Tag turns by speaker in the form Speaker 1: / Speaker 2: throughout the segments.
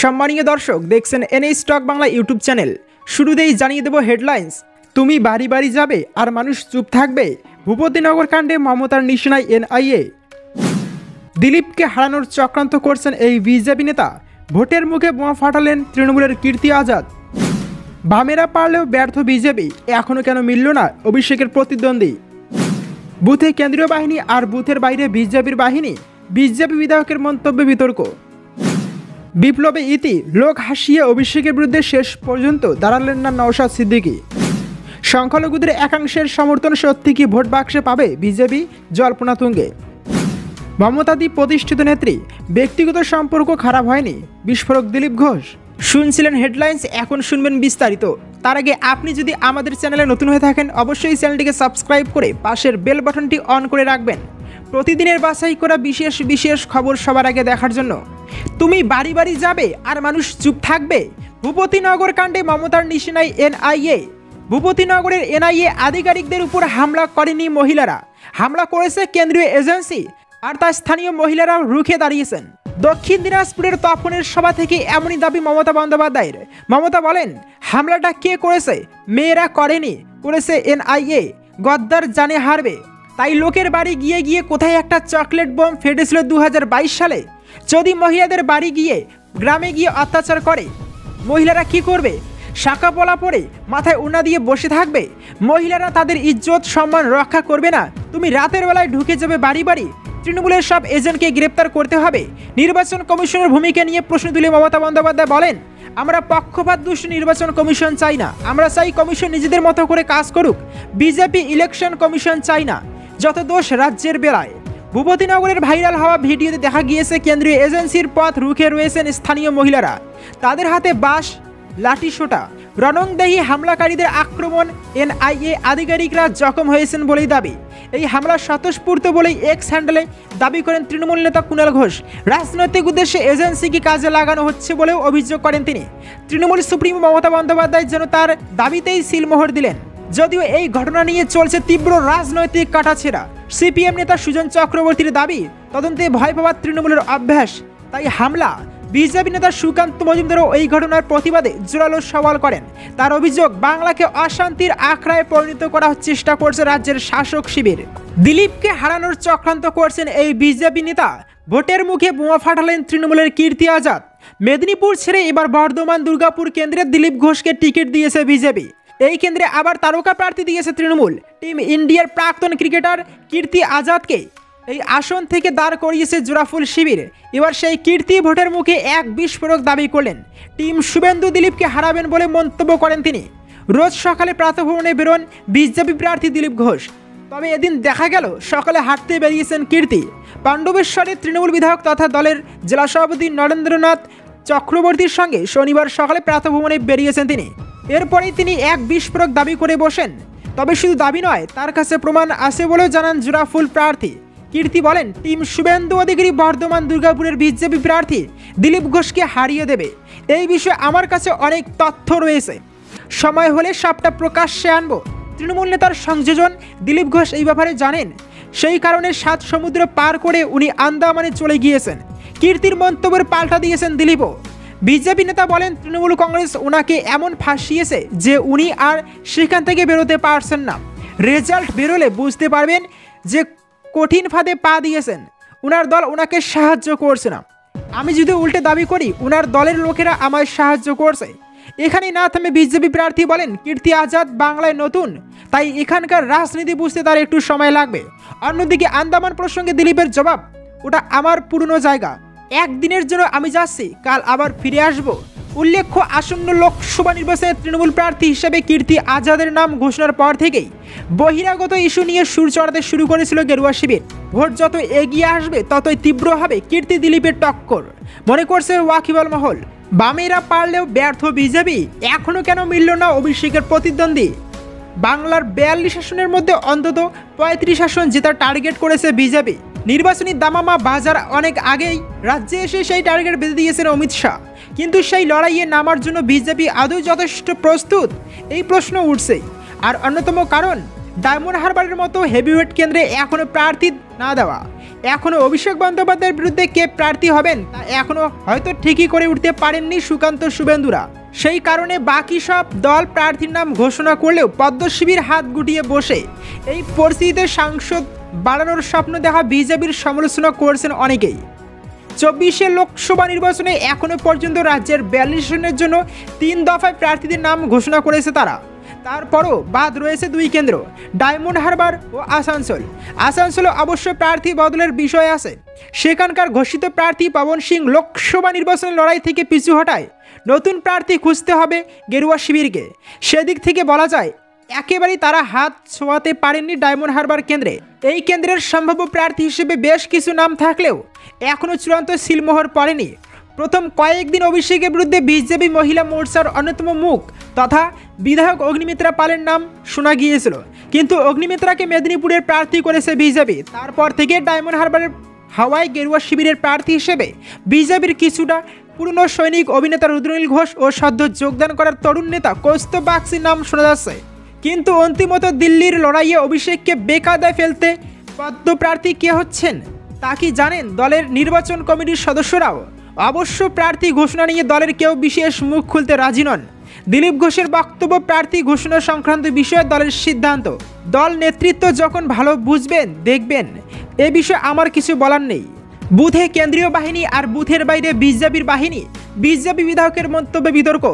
Speaker 1: সম্মানীয় দর্শক, দেখছেন N A stock Bangla YouTube channel. শুরুতেই জানিয়ে দেব হেডলাইন্স। তুমি বাড়ি বাড়ি যাবে আর মানুষ চুপ থাকবে, ভূপতিনগর কাণ্ডে মমতার নিশানায় এনআইএ। দিলীপকে হারানোর চক্রান্ত করছেন এই বিজেপি নেতা, ভোটের মুখে বোমা ফাটালেন তৃণমূলের কীর্তি আজাদ। বামেরা পারলেও ব্যর্থ বিজেপি, এখনও কেন মিলল না অভিষেকের প্রতিদ্বন্দ্বী। বুথে কেন্দ্রীয় বাহিনী আর বুথের বাইরে বিজেপির বাহিনী, বিজেপি বিধায়কের মন্তব্যে বিতর্ক। বিপ্লবে ইতি, লোক হাসিয়ে অভিষেকের বিরুদ্ধে শেষ পর্যন্ত দাঁড়ালেন না নওশাদ সিদ্দিকী। সংখ্যালঘুদের একাংশের সমর্থন সত্যি কি ভোট বাক্সে পাবে বিজেপি? জল্পনা তুঙ্গে। মমতাদি প্রতিষ্ঠিত নেত্রী, ব্যক্তিগত সম্পর্ক খারাপ হয়নি, বিস্ফোরক দিলীপ ঘোষ। শুনছিলেন হেডলাইন্স, এখন শুনবেন বিস্তারিত। তার আগে আপনি যদি আমাদের চ্যানেলে নতুন হয়ে থাকেন, অবশ্যই চ্যানেলটিকে সাবস্ক্রাইব করে পাশের বেল বাটনটি অন করে রাখবেন প্রতিদিনের বাছাই করা বিশেষ বিশেষ খবর সবার আগে দেখার জন্য। তুমি বাড়ি বাড়ি যাবে আর মানুষ চুপ থাকবে, ভূপতিনগর কাণ্ডে মমতার নিশানায় এনআইএ। ভূপতিনগরের এনআইএ আধিকারিকদের উপর হামলা করেনি মহিলারা, হামলা করেছে কেন্দ্রীয় এজেন্সি, আর তার স্থানীয় মহিলারাও রুখে দাঁড়িয়েছেন। দক্ষিণ দিনাজপুরের তপনের সভা থেকে এমনই দাবি মমতা বন্দ্যোপাধ্যায়ের। মমতা বলেন, হামলাটা কে করেছে? মেয়েরা করেনি, করেছে এনআইএ। গদ্দার জানে হারবে, তাই লোকের বাড়ি গিয়ে গিয়ে কোথায় একটা চকলেট বোম ফেটেছিল 2022 সালে। যদি মহিলাদের বাড়ি গিয়ে গ্রামে গিয়ে অত্যাচার করে, মহিলারা কি করবে? শাঁকা পলা পরে মাথায় ওড়না দিয়ে বসে থাকবে? মহিলারা তাদের ইজ্জত সম্মান রক্ষা করবে না? তুমি রাতের বেলায় ঢুকে যাবে বাড়ি বাড়ি? তৃণমূলের সব এজেন্টকে গ্রেপ্তার করতে হবে। নির্বাচন কমিশনের ভূমিকা নিয়ে প্রশ্ন তুলে মমতা বন্দ্যোপাধ্যায় বলেন, আমরা পক্ষপাত দুষ্ট নির্বাচন কমিশন চাই না, আমরা চাই কমিশন নিজেদের মতো করে কাজ করুক। বিজেপি ইলেকশন কমিশন চাই না। যত দোষ রাজ্যের বেলায়। ভূপতিনগরের ভাইরাল হওয়া ভিডিওতে দেখা গিয়েছে কেন্দ্রীয় এজেন্সির পথ রুখে রয়েছেন স্থানীয় মহিলারা। তাদের হাতে বাঁশ, লাঠি সোটা। রণংদেহী হামলাকারীদের আক্রমণ, এনআইএ আধিকারিকরা জখম হয়েছেন বলেই দাবি। এই হামলা স্বতঃস্ফূর্ত বলেই এক্স হ্যান্ডেলে দাবি করেন তৃণমূল নেতা কুণাল ঘোষ। রাজনৈতিক উদ্দেশ্যে এজেন্সিকে কাজে লাগানো হচ্ছে বলেও অভিযোগ করেন তিনি। তৃণমূল সুপ্রিমো মমতা বন্দ্যোপাধ্যায় যেন তার দাবিতেই সিলমোহর দিলেন। যদিও এই ঘটনা নিয়ে চলছে তীব্র রাজনৈতিক কাটাছেঁড়া। সিপিএম নেতা সুজন চক্রবর্তীর দাবি, তদন্তে ভয় পাওয়ার তৃণমূলের অভ্যাস, তাই হামলা। বিজেপি নেতা সুকান্ত মজুমদারও এই ঘটনার প্রতিবাদে জোরালো সওয়াল করেন। তার অভিযোগ, বাংলাকে অশান্তির আখড়ায় পরিণত করার চেষ্টা করছে রাজ্যের শাসক শিবির। দিলীপকে হারানোর চক্রান্ত করছেন এই বিজেপি নেতা। ভোটের মুখে বোমা ফাটালেন তৃণমূলের কীর্তি আজাদ। মেদিনীপুর ছেড়ে এবার বর্ধমান দুর্গাপুর কেন্দ্রে দিলীপ ঘোষকে টিকিট দিয়েছে বিজেপি। এই কেন্দ্রে আবার তারকা প্রার্থী দিয়েছে তৃণমূল। টিম ইন্ডিয়ার প্রাক্তন ক্রিকেটার কীর্তি আজাদকে এই আসন থেকে দাঁড় করিয়েছে জোড়াফুল শিবির। এবার সেই কীর্তি ভোটের মুখে এক বিস্ফোরক দাবি করলেন। টিম শুভেন্দু দিলীপকে হারাবেন বলে মন্তব্য করেন তিনি। রোজ সকালে প্রাতঃভ্রমণে বেরোন বিজেপি প্রার্থী দিলীপ ঘোষ, তবে এদিন দেখা গেল সকালে হাঁটতে বেরিয়েছেন কীর্তি। পাণ্ডবেশ্বরের তৃণমূল বিধায়ক তথা দলের জেলা সভাপতি নরেন্দ্রনাথ চক্রবর্তীর সঙ্গে শনিবার সকালে প্রাতঃভ্রমণে বেরিয়েছেন তিনি। এরপরেই তিনি এক বিস্ফোরক দাবি করে বসেন। তবে শুধু দাবি নয়, তার কাছে প্রমাণ আছে বলেও জানান জোড়াফুল প্রার্থী। কীর্তি বলেন, টিম শুভেন্দু অধিকারী বর্ধমান দুর্গাপুরের বিজেপি প্রার্থী দিলীপ ঘোষকে হারিয়ে দেবে। এই বিষয়ে আমার কাছে অনেক তথ্য রয়েছে, সময় হলে সবটা প্রকাশ্যে আনব। তৃণমূল নেতার সংযোজন দিলীপ ঘোষ এই ব্যাপারে জানেন, সেই কারণে 7 সমুদ্র পার করে উনি আন্দামানে চলে গিয়েছেন। কীর্তির মন্তব্যের পাল্টা দিয়েছেন দিলীপও। বিজেপি নেতা বলেন, তৃণমূল কংগ্রেস ওনাকে এমন ফাঁসিয়েছে যে উনি আর সেখান থেকে বেরোতে পারছেন না। রেজাল্ট বেরোলে বুঝতে পারবেন যে কঠিন ফাঁদে পা দিয়েছেন। উনার দল ওনাকে সাহায্য করছে না। আমি যদি উল্টে দাবি করি, উনার দলের লোকেরা আমায় সাহায্য করছে। এখানেই না থামে বিজেপি প্রার্থী বলেন, কীর্তি আজাদ বাংলায় নতুন, তাই এখানকার রাজনীতি বুঝতে তার একটু সময় লাগবে। অন্যদিকে আন্দামান প্রসঙ্গে দিলীপের জবাব, ওটা আমার পুরনো জায়গা, একদিনের জন্য আমি যাচ্ছি, কাল আবার ফিরে আসব। উল্লেখ্য, আসন্ন লোকসভা নির্বাচনে তৃণমূল প্রার্থী হিসেবে কীর্তি আজাদের নাম ঘোষণার পর থেকেই বহিরাগত ইস্যু নিয়ে সুর চড়াতে শুরু করেছিল গেরুয়া শিবির। ভোট যত এগিয়ে আসবে ততই তীব্র হবে কীর্তি দিলীপের টক্কর, মনে করছে ওয়াকিবল মহল। বামেরা পারলেও ব্যর্থ বিজেপি, এখনও কেন মিলল না অভিষেকের প্রতিদ্বন্দ্বী? বাংলার 42 আসনের মধ্যে অন্তত 35 আসন জেতার টার্গেট করেছে বিজেপি। নির্বাচনী দামামা বাজার অনেক আগেই রাজ্যে এসে সেই টার্গেট বেঁধে দিয়েছেন অমিত শাহ। কিন্তু সেই লড়াইয়ে নামার জন্য বিজেপি আদৌ যথেষ্ট প্রস্তুত, এই প্রশ্ন উঠছে। আর অন্যতম কারণ, ডায়মন্ড হারবারের মতো হেভিওয়েট কেন্দ্রে এখনও প্রার্থী না দেওয়া। এখনও অভিষেক বন্দ্যোপাধ্যায়ের বিরুদ্ধে কে প্রার্থী হবেন তা এখনও হয়তো ঠিকই করে উঠতে পারেননি সুকান্ত শুভেন্দুরা। সেই কারণে বাকি সব দল প্রার্থীর নাম ঘোষণা করলেও পদ্মশিবির হাত গুটিয়ে বসে এই পরিস্থিতিতে সাংসদ বাড়ানোর স্বপ্ন দেখা বিজেপির সমালোচনা করছেন অনেকেই। 24 লোকসভা নির্বাচনে এখনও পর্যন্ত রাজ্যের 42 আসনের জন্য 3 দফায় প্রার্থীদের নাম ঘোষণা করেছে তারা। তারপরও বাদ রয়েছে 2 কেন্দ্র, ডায়মন্ড হারবার ও আসানসোল। আসানসোলে অবশ্য প্রার্থী বদলের বিষয় আছে। সেখানকার ঘোষিত প্রার্থী পবন সিং লোকসভা নির্বাচনের লড়াই থেকে পিছু হটায় নতুন প্রার্থী খুঁজতে হবে গেরুয়া শিবিরকে। সেদিক থেকে বলা যায় একেবারেই তারা হাত ছোঁয়াতে পারেননি ডায়মন্ড হারবার কেন্দ্রে। এই কেন্দ্রের সম্ভাব্য প্রার্থী হিসেবে বেশ কিছু নাম থাকলেও এখনও চূড়ান্ত সিলমোহর পড়েনি। প্রথম কয়েকদিন অভিষেকের বিরুদ্ধে বিজেপি মহিলা মোর্চার অন্যতম মুখ তথা বিধায়ক অগ্নিমিত্রা পালের নাম শোনা গিয়েছিল, কিন্তু অগ্নিমিত্রাকে মেদিনীপুরের প্রার্থী করেছে বিজেপি। তারপর থেকে ডায়মন্ড হারবারের হাওয়াই গেরুয়া শিবিরের প্রার্থী হিসেবে বিজেপির কিছুটা পুরনো সৈনিক অভিনেতা রুদ্রনীল ঘোষ ও সদ্য যোগদান করার তরুণ নেতা কৌস্তব বাগচির নাম শোনা যাচ্ছে। কিন্তু অন্তিমত দিল্লির লড়াইয়ে অভিষেককে বেকায়দায় ফেলতে পদ্মপ্রার্থী কে হচ্ছেন তা কি জানেন দলের নির্বাচন কমিটির সদস্যরাও? অবশ্য প্রার্থী ঘোষণা নিয়ে দলের কেউ বিশেষ মুখ খুলতে রাজি নন। দিলীপ ঘোষের বক্তব্য প্রার্থী ঘোষণা সংক্রান্ত বিষয়ে দলের সিদ্ধান্ত দল নেতৃত্ব যখন ভালো বুঝবেন দেখবেন, এ বিষয়ে আমার কিছু বলার নেই। বুথে কেন্দ্রীয় বাহিনী আর বুথের বাইরে বিজেপির বাহিনী, বিজেপি বিধায়কের মন্তব্যে বিতর্ক।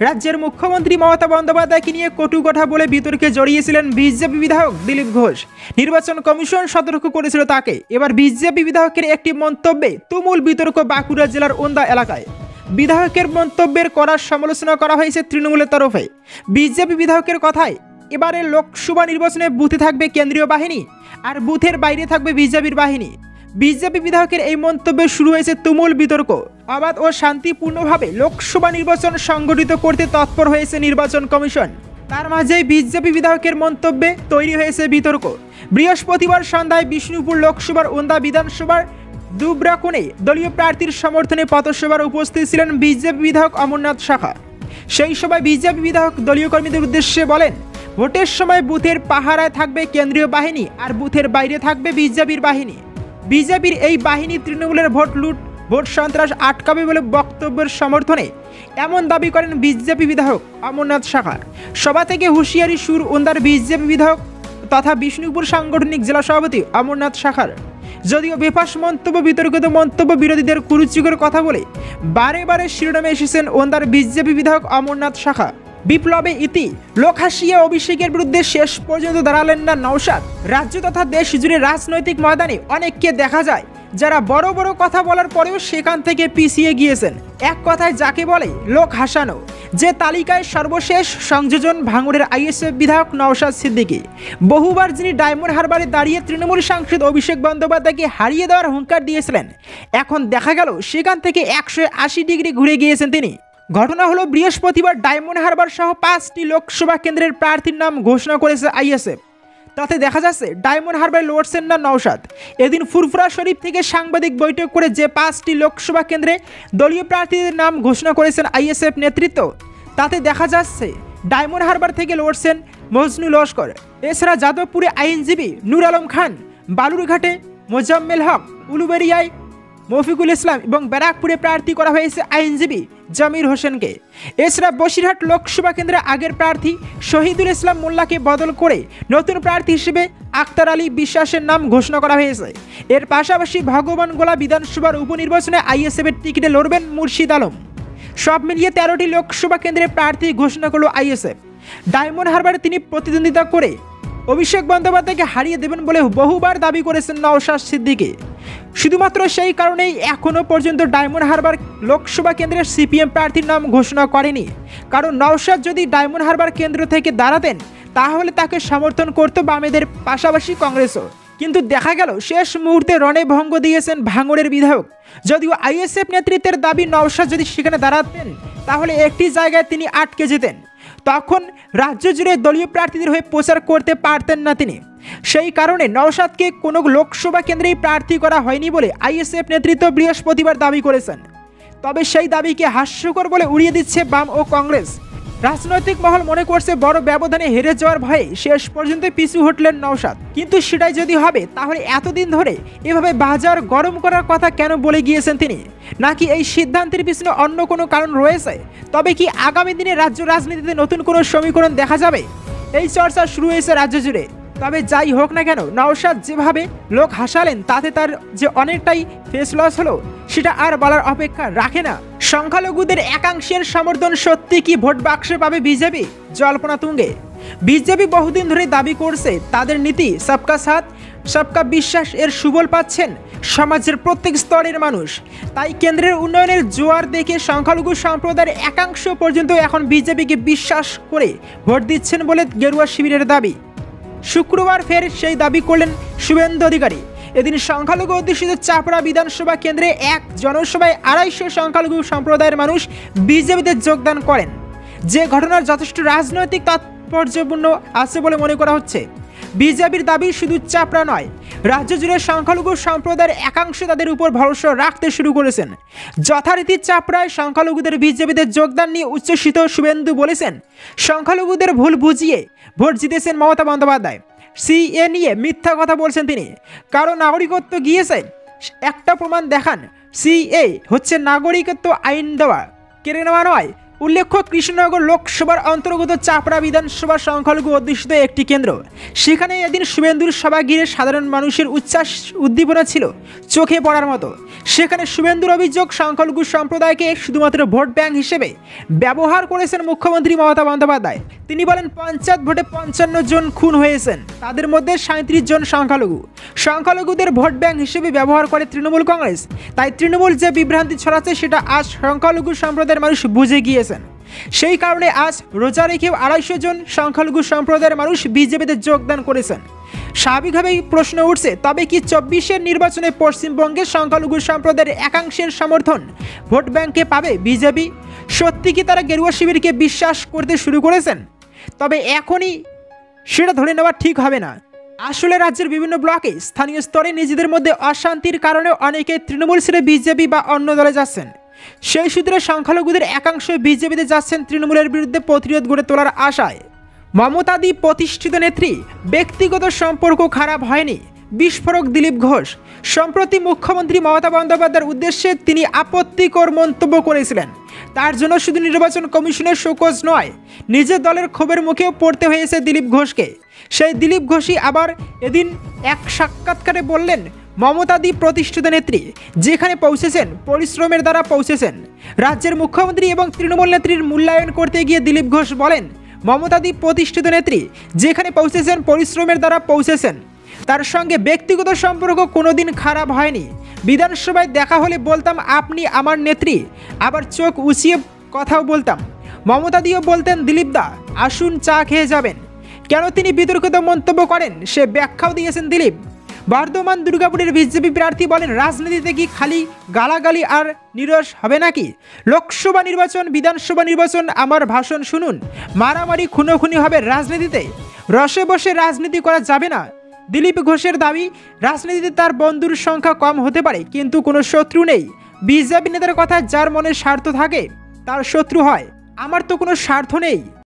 Speaker 1: রাজ্যের মুখ্যমন্ত্রী মমতা বন্দ্যোপাধ্যায়কে নিয়ে কটু কথা বলে বিতর্কে জড়িয়েছিলেন বিজেপি বিধায়ক দিলীপ ঘোষ। নির্বাচন কমিশন সতর্ক করেছিল তাকে। এবার বিজেপি বিধায়কের একটি মন্তব্যে তুমুল বিতর্ক বাঁকুড়া জেলার ওন্দা এলাকায়। বিধায়কের মন্তব্যের করার সমালোচনা করা হয়েছে তৃণমূলের তরফে। বিজেপি বিধায়কের কথায় এবারে লোকসভা নির্বাচনে বুথে থাকবে কেন্দ্রীয় বাহিনী আর বুথের বাইরে থাকবে বিজেপির বাহিনী। বিজেপি বিধায়কের এই মন্তব্যে শুরু হয়েছে তুমুল বিতর্ক। অবাধ ও শান্তিপূর্ণভাবে লোকসভা নির্বাচন সংগঠিত করতে তৎপর হয়েছে নির্বাচন কমিশন। তার মাঝেই বিজেপি বিধায়কের মন্তব্যে তৈরি হয়েছে বিতর্ক। বৃহস্পতিবার সন্ধ্যায় বিষ্ণুপুর লোকসভার ওন্দা বিধানসভার দুবরাকোণে দলীয় প্রার্থীর সমর্থনে পথসভায় উপস্থিত ছিলেন বিজেপি বিধায়ক অমরনাথ শাখা। সেই সভায় বিজেপি বিধায়ক দলীয় কর্মীদের উদ্দেশ্যে বলেন, ভোটের সময় বুথের পাহারায় থাকবে কেন্দ্রীয় বাহিনী আর বুথের বাইরে থাকবে বিজেপির বাহিনী। বিজেপির এই বাহিনী তৃণমূলের ভোট লুট, ভোট সন্ত্রাস আটকাবে বলে বক্তব্যের সমর্থনে এমন দাবি করেন বিজেপি বিধায়ক অমরনাথ শাখা। সভা থেকে হুঁশিয়ারি সুর ওন্দার বিজেপি বিধায়ক তথা বিষ্ণুপুর সাংগঠনিক জেলা সভাপতি অমরনাথ শাখার। যদিও বেফাস মন্তব্য, বিতর্কিত মন্তব্য, বিরোধীদের কুরুচিকর কথা বলে বারে বারে শিরোনামে এসেছেন ওন্দার বিজেপি বিধায়ক অমরনাথ শাখা। বিপ্লবে ইতি, লোক হাসিয়ে অভিষেকের বিরুদ্ধে শেষ পর্যন্ত দাঁড়ালেন না নওশাদ। রাজ্য তথা দেশ জুড়ে রাজনৈতিক ময়দানে অনেককে দেখা যায় যারা বড় বড় কথা বলার পরেও সেখান থেকে পিছিয়ে গিয়েছেন। এক কথায় যাকে বলে লোক হাসানো। যে তালিকায় সর্বশেষ সংযোজন ভাঙড়ের আইএসএফ বিধায়ক নওশাদ সিদ্দিকী। বহুবার যিনি ডায়মন্ড হারবারে দাঁড়িয়ে তৃণমূল সাংসদ অভিষেক বন্দ্যোপাধ্যায়কে হারিয়ে দেওয়ার হুঙ্কার দিয়েছিলেন, এখন দেখা গেল সেখান থেকে 180 ডিগ্রি ঘুরে গিয়েছেন তিনি। ঘটনা হলো বৃহস্পতিবার ডায়মন্ড হারবার সহ 5টি লোকসভা কেন্দ্রের প্রার্থীর নাম ঘোষণা করেছে আইএসএফ। তাতে দেখা যাচ্ছে ডায়মন্ড হারবারে লড়ছেন না নওশাদ। এদিন ফুরফুরা শরীফ থেকে সাংবাদিক বৈঠক করে যে 5টি লোকসভা কেন্দ্রে দলীয় প্রার্থীদের নাম ঘোষণা করেছেন আইএসএফ নেতৃত্ব, তাতে দেখা যাচ্ছে ডায়মন্ড হারবার থেকে লড়ছেন মজনু লস্কর। এছাড়া যাদবপুরে আইনজীবী নূর আলম খান, বালুরঘাটে মোজাম্মেল হক, উলুবেড়িয়ায় মফিকুল ইসলাম এবং ব্যারাকপুরে প্রার্থী করা হয়েছে আইনজীবী জামির হোসেনকে। এছাড়া বসিরহাট লোকসভা কেন্দ্রে আগের প্রার্থী শহীদুল ইসলাম মোল্লাকে বদল করে নতুন প্রার্থী হিসেবে আক্তার আলী বিশ্বাসের নাম ঘোষণা করা হয়েছে। এর পাশাপাশি ভগবানগোলা বিধানসভার উপনির্বাচনে আইএসএফের টিকিটে লড়বেন মুর্শিদ আলম। সব মিলিয়ে 13টি লোকসভা কেন্দ্রে প্রার্থী ঘোষণা করল আইএসএফ। ডায়মন্ড হারবারে তিনি প্রতিদ্বন্দ্বিতা করে অভিষেক বন্দ্যোপাধ্যায়কে হারিয়ে দেবেন বলে বহুবার দাবি করেছেন নওশাদ সিদ্দিকী। শুধুমাত্র সেই কারণেই এখনও পর্যন্ত ডায়মন্ড হারবার লোকসভা কেন্দ্রের সিপিএম প্রার্থীর নাম ঘোষণা করেনি। কারণ নওশাদ যদি ডায়মন্ড হারবার কেন্দ্র থেকে দাঁড়াতেন তাহলে তাকে সমর্থন করত বামেদের পাশাপাশি কংগ্রেসও। কিন্তু দেখা গেল শেষ মুহূর্তে রণে ভঙ্গ দিয়েছেন ভাঙড়ের বিধায়ক। যদিও আইএসএফ নেতৃত্বের দাবি নওশাদ যদি সেখানে দাঁড়াতেন তাহলে একটি জায়গায় তিনি আটকে যেতেন, তখন রাজ্য জুড়ে দলীয় প্রার্থীদের হয়ে প্রচার করতে পারতেন না তিনি। সেই কারণে নওশাদকে কোনো লোকসভা কেন্দ্রেই প্রার্থী করা হয়নি বলে আইএসএফ নেতৃত্ব বৃহস্পতিবার দাবি করেছেন। তবে সেই দাবিকে হাস্যকর বলে উড়িয়ে দিচ্ছে বাম ও কংগ্রেস। রাজনৈতিক মহল মনে করছে বড় ব্যবধানে হেরে যাওয়ার ভয়ে শেষ পর্যন্ত পিছু হটলেন নওশাদ। কিন্তু সেটাই যদি হবে তাহলে এতদিন ধরে এভাবে বাজার গরম করার কথা কেন বলে গিয়েছেন তিনি? নাকি এই সিদ্ধান্তের পিছনে অন্য কোনো কারণ রয়েছে? তবে কি আগামী দিনে রাজ্য রাজনীতিতে নতুন কোনো সমীকরণ দেখা যাবে? এই চর্চা শুরু হয়েছে রাজ্য জুড়ে। তবে যাই হোক না কেন, নওশাদ যেভাবে লোক হাসালেন তাতে তার যে অনেকটাই ফেস লস হলো সেটা আর বলার অপেক্ষা রাখে না। সংখ্যালঘুদের একাংশের সমর্থন সত্যি কি ভোট বাক্সে পাবে বিজেপি? জল্পনা তুঙ্গে। বিজেপি বহুদিন ধরে দাবি করছে তাদের নীতি সবকা সাথ সবকা বিশ্বাস এর সুবল পাচ্ছেন সমাজের প্রত্যেক স্তরের মানুষ। তাই কেন্দ্রের উন্নয়নের জোয়ার দেখে সংখ্যালঘু সম্প্রদায়ের একাংশ পর্যন্ত এখন বিজেপিকে বিশ্বাস করে ভোট দিচ্ছেন বলে গেরুয়া শিবিরের দাবি। শুক্রবার ফের সেই দাবি করলেন শুভেন্দু অধিকারী। এদিন সংখ্যালঘু অধ্যুষিত চাপড়া বিধানসভা কেন্দ্রে এক জনসভায় 250 সংখ্যালঘু সম্প্রদায়ের মানুষ বিজেপিতে যোগদান করেন, যে ঘটনার যথেষ্ট রাজনৈতিক তাৎপর্যপূর্ণ আছে বলে মনে করা হচ্ছে। বিজেপির দাবি শুধু চাপড়া নয়, রাজ্য জুড়ে সংখ্যালঘু সম্প্রদায়ের একাংশ তাদের উপর ভরসা রাখতে শুরু করেছেন। যথারীতি চাপড়ায় সংখ্যালঘুদের বিজেপিতে যোগদান নিয়ে উচ্ছ্বসিত শুভেন্দু বলেছেন, সংখ্যালঘুদের ভুল বুঝিয়ে ভোট জিতেছেন মমতা বন্দ্যোপাধ্যায়। সিএ নিয়ে মিথ্যা কথা বলছেন তিনি। কারো নাগরিকত্ব গিয়েছে, একটা প্রমাণ দেখান। সিএ হচ্ছে নাগরিকত্ব আইন দেওয়া, কেড়ে নেওয়া নয়। উল্লেখ্য, কৃষ্ণনগর লোকসভার অন্তর্গত চাপড়া বিধানসভা সংখ্যালঘু অধ্যুষিত একটি কেন্দ্র। সেখানে এদিন শুভেন্দুর সভা ঘিরে সাধারণ মানুষের উচ্ছ্বাস উদ্দীপনা ছিল চোখে পড়ার মতো। সেখানে শুভেন্দুর অভিযোগ, সংখ্যালঘু সম্প্রদায়কে শুধুমাত্র ভোট ব্যাংক হিসেবে ব্যবহার করেছেন মুখ্যমন্ত্রী মমতা বন্দ্যোপাধ্যায়। তিনি বলেন, পঞ্চায়েত ভোটে 55 জন খুন হয়েছেন, তাদের মধ্যে 37 জন সংখ্যালঘু। সংখ্যালঘুদের ভোট ব্যাংক হিসেবে ব্যবহার করে তৃণমূল কংগ্রেস। তাই তৃণমূল যে বিভ্রান্তি ছড়াচ্ছে সেটা আজ সংখ্যালঘু সম্প্রদায়ের মানুষ বুঝে গিয়েছেন। সেই কারণে আজ রোজা রেখেও 250 জন সংখ্যালঘু সম্প্রদায়ের মানুষ বিজেপিতে যোগদান করেছেন। স্বাভাবিকভাবেই প্রশ্ন উঠছে, তবে কি 24-এর নির্বাচনে পশ্চিমবঙ্গের সংখ্যালঘু সম্প্রদায়ের একাংশের সমর্থন ভোট ব্যাংকে পাবে বিজেপি? সত্যি কি তারা গেরুয়া শিবিরকে বিশ্বাস করতে শুরু করেছেন? তবে এখনই সেটা ধরে নেওয়া ঠিক হবে না। আসলে রাজ্যের বিভিন্ন ব্লকে স্থানীয় স্তরে নিজেদের মধ্যে অশান্তির কারণে অনেকে তৃণমূল ছেড়ে বিজেপি বা অন্য দলে যাচ্ছেন। সেই সূত্রে সংখ্যালঘুদের একাংশ বিজেপিতে যাচ্ছেন তৃণমূলের বিরুদ্ধে প্রতিরোধ গড়ে তোলার আশায়। মমতাদি প্রতিষ্ঠিত নেত্রী, ব্যক্তিগত সম্পর্ক খারাপ হয়নি, বিস্ফোরক দিলীপ ঘোষ। সম্প্রতি মুখ্যমন্ত্রী মমতা বন্দ্যোপাধ্যায়ের উদ্দেশ্যে তিনি আপত্তিকর মন্তব্য করেছিলেন। তার জন্য শুধু নির্বাচন কমিশনের শোকজ নয়, নিজের দলের ক্ষোভের মুখেও পড়তে হয়েছে দিলীপ ঘোষকে। সেই দিলীপ ঘোষই আবার এদিন এক সাক্ষাৎকারে বললেন, মমতাদি প্রতিষ্ঠিত নেত্রী, যেখানে পৌঁছেছেন পরিশ্রমের দ্বারা পৌঁছেছেন। রাজ্যের মুখ্যমন্ত্রী এবং তৃণমূল নেত্রীর মূল্যায়ন করতে গিয়ে দিলীপ ঘোষ বলেন, মমতাদি প্রতিষ্ঠিত নেত্রী, যেখানে পৌঁছেছেন পরিশ্রমের দ্বারা পৌঁছেছেন। তার সঙ্গে ব্যক্তিগত সম্পর্ক কোনোদিন খারাপ হয়নি। বিধানসভায় দেখা হলে বলতাম, আপনি আমার নেত্রী, আবার চোখ উঁচিয়ে কথাও বলতাম। মমতাদিও বলতেন, দিলীপ দা আসুন চা খেয়ে যাবেন। কেন তিনি বিতর্কিত মন্তব্য করেন সে ব্যাখ্যাও দিয়েছেন দিলীপ। বর্ধমান দুর্গাপুরের বিজেপি প্রার্থী বলেন, রাজনীতিতে কি খালি গালাগালি আর নিরস হবে নাকি? লোকসভা নির্বাচন, বিধানসভা নির্বাচন, আমার ভাষণ শুনুন। মারামারি খুনোখুনি হবে রাজনীতিতে, রসে বসে রাজনীতি করা যাবে না। দিলীপ ঘোষের দাবি, রাজনীতিতে তার বন্ধুর সংখ্যা কম হতে পারে কিন্তু কোনো শত্রু নেই। বিজেপি নেতার কথা, যার মনে স্বার্থ থাকে তার শত্রু হয়। আমার তো কোনো স্বার্থ নেই।